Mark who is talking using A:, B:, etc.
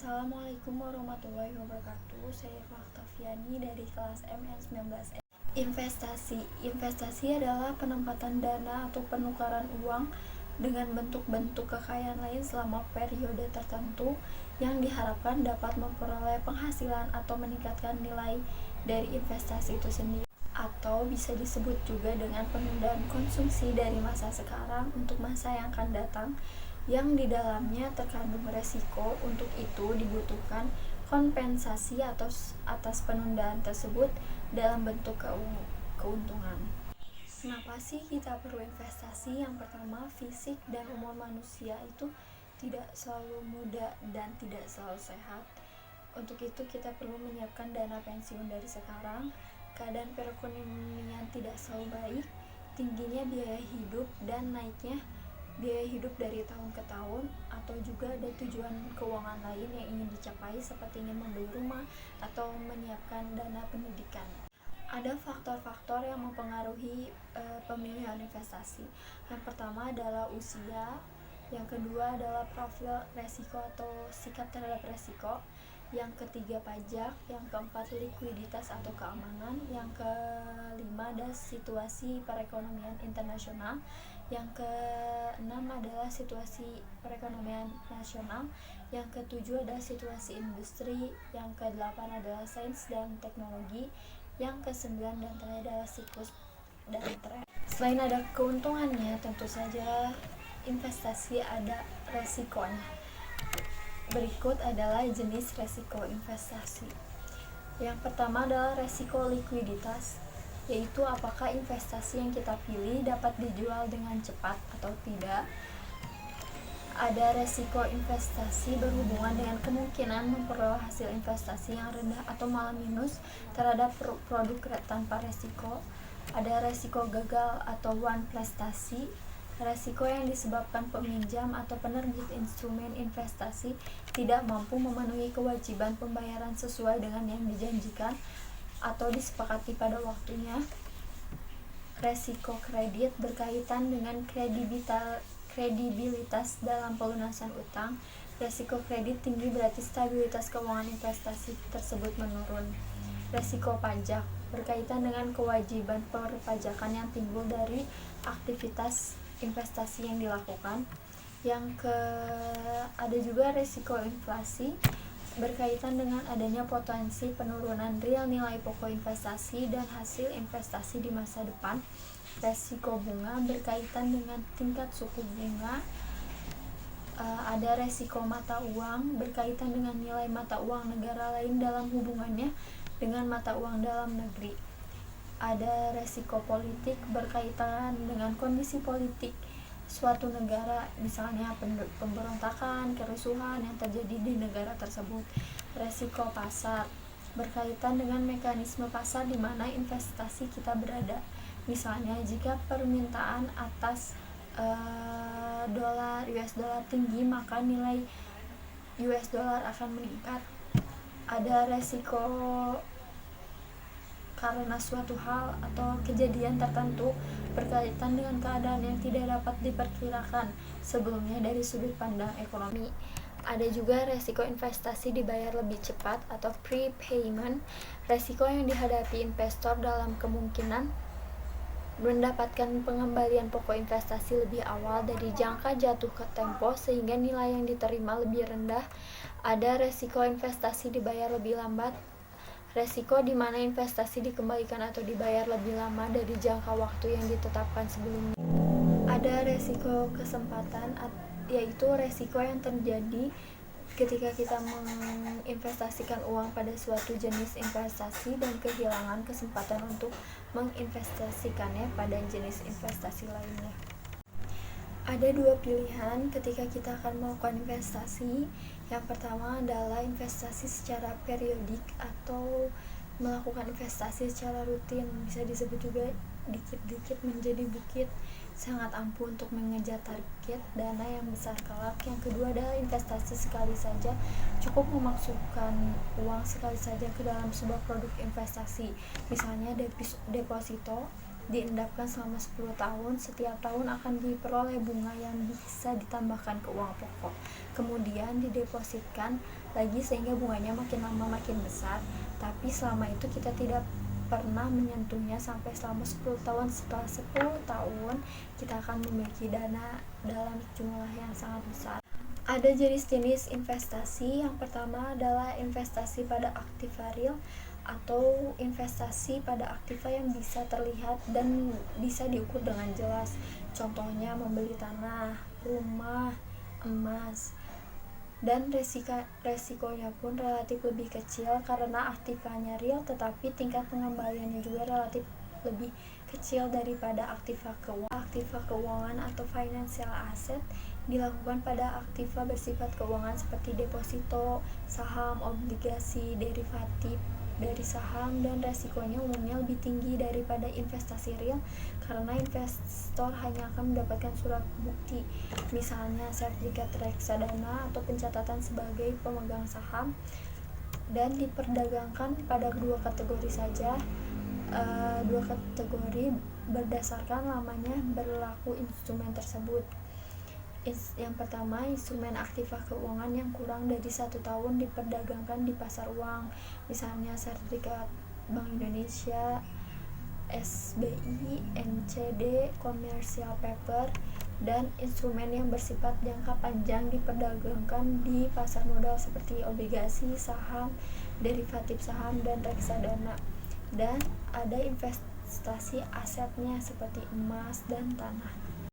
A: Assalamualaikum warahmatullahi wabarakatuh. Saya Faktaviani dari kelas MN19. Investasi adalah penempatan dana atau penukaran uang dengan bentuk-bentuk kekayaan lain selama periode tertentu yang diharapkan dapat memperoleh penghasilan atau meningkatkan nilai dari investasi itu sendiri. Atau bisa disebut juga dengan penundaan konsumsi dari masa sekarang untuk masa yang akan datang, yang di dalamnya terkandung resiko. Untuk itu dibutuhkan kompensasi atas penundaan tersebut dalam bentuk keuntungan. Kenapa sih kita perlu investasi? Yang pertama, fisik dan umur manusia itu tidak selalu muda dan tidak selalu sehat. Untuk itu kita perlu menyiapkan dana pensiun dari sekarang. Keadaan perekonomian tidak selalu baik, tingginya biaya hidup dan naiknya biaya hidup dari tahun ke tahun, atau juga ada tujuan keuangan lain yang ingin dicapai seperti ingin membeli rumah atau menyiapkan dana pendidikan. Ada faktor-faktor yang mempengaruhi pemilihan investasi. Yang pertama adalah usia, yang kedua adalah profil resiko atau sikap terhadap resiko, yang ketiga pajak, yang keempat likuiditas atau keamanan, yang kelima adalah situasi perekonomian internasional, yang keenam adalah situasi perekonomian nasional, yang ketujuh adalah situasi industri, yang kedelapan adalah sains dan teknologi, yang kesembilan dan terakhir adalah siklus dan tren. Selain ada keuntungannya, tentu saja investasi ada resikonya. Berikut adalah jenis resiko investasi. Yang pertama adalah resiko likuiditas, yaitu apakah investasi yang kita pilih dapat dijual dengan cepat atau tidak. Ada resiko investasi berhubungan dengan kemungkinan memperoleh hasil investasi yang rendah atau malah minus terhadap produk tanpa resiko. Ada resiko gagal atau one prestasi, resiko yang disebabkan peminjam atau penerbit instrumen investasi tidak mampu memenuhi kewajiban pembayaran sesuai dengan yang dijanjikan atau disepakati pada waktunya. Resiko kredit berkaitan dengan kredibilitas dalam pelunasan utang. Resiko kredit tinggi berarti stabilitas keuangan investasi tersebut menurun. Resiko pajak berkaitan dengan kewajiban perpajakan yang timbul dari aktivitas investasi yang dilakukan. Ada juga resiko inflasi berkaitan dengan adanya potensi penurunan real nilai pokok investasi dan hasil investasi di masa depan. Resiko bunga berkaitan dengan tingkat suku bunga. Ada resiko mata uang berkaitan dengan nilai mata uang negara lain dalam hubungannya dengan mata uang dalam negeri. Ada resiko politik berkaitan dengan kondisi politik suatu negara, misalnya pemberontakan, kerusuhan yang terjadi di negara tersebut. Resiko pasar berkaitan dengan mekanisme pasar di mana investasi kita berada. Misalnya jika permintaan atas US dollar tinggi, maka nilai US dollar akan meningkat. Ada resiko karena suatu hal atau kejadian tertentu berkaitan dengan keadaan yang tidak dapat diperkirakan sebelumnya dari sudut pandang ekonomi. Ada juga resiko investasi dibayar lebih cepat atau prepayment, resiko yang dihadapi investor dalam kemungkinan mendapatkan pengembalian pokok investasi lebih awal dari jangka jatuh ke tempo sehingga nilai yang diterima lebih rendah. Ada resiko investasi dibayar lebih lambat, resiko di mana investasi dikembalikan atau dibayar lebih lama dari jangka waktu yang ditetapkan sebelumnya. Ada resiko kesempatan, yaitu resiko yang terjadi ketika kita menginvestasikan uang pada suatu jenis investasi dan kehilangan kesempatan untuk menginvestasikannya pada jenis investasi lainnya. Ada dua pilihan ketika kita akan melakukan investasi. Yang pertama adalah investasi secara periodik atau melakukan investasi secara rutin, bisa disebut juga dikit-dikit menjadi bukit, sangat ampuh untuk mengejar target dana yang besar kelak. Yang kedua adalah investasi sekali saja, cukup memasukkan uang sekali saja ke dalam sebuah produk investasi, misalnya deposito diendapkan selama 10 tahun. Setiap tahun akan diperoleh bunga yang bisa ditambahkan ke uang pokok, kemudian didepositkan lagi sehingga bunganya makin lama makin besar, tapi selama itu kita tidak pernah menyentuhnya sampai selama 10 tahun. Setelah 10 tahun kita akan memiliki dana dalam jumlah yang sangat besar. Ada jenis-jenis investasi. Yang pertama adalah investasi pada aktiva real atau investasi pada aktiva yang bisa terlihat dan bisa diukur dengan jelas. Contohnya membeli tanah, rumah, emas. Dan resikonya pun relatif lebih kecil karena aktivanya real, tetapi tingkat pengembaliannya juga relatif lebih kecil daripada aktiva keuangan atau financial asset dilakukan pada aktiva bersifat keuangan seperti deposito, saham, obligasi, derivatif dari saham, dan resikonya umumnya lebih tinggi daripada investasi real karena investor hanya akan mendapatkan surat bukti, misalnya sertifikat reksadana atau pencatatan sebagai pemegang saham, dan diperdagangkan pada dua kategori saja. Dua kategori berdasarkan lamanya berlaku instrumen tersebut. Yang pertama, instrumen aktiva keuangan yang kurang dari 1 tahun diperdagangkan di pasar uang, misalnya sertifikat Bank Indonesia, SBI, NCD, commercial paper. Dan instrumen yang bersifat jangka panjang diperdagangkan di pasar modal seperti obligasi, saham, derivatif saham, dan reksadana. Dan ada investasi asetnya seperti emas dan tanah.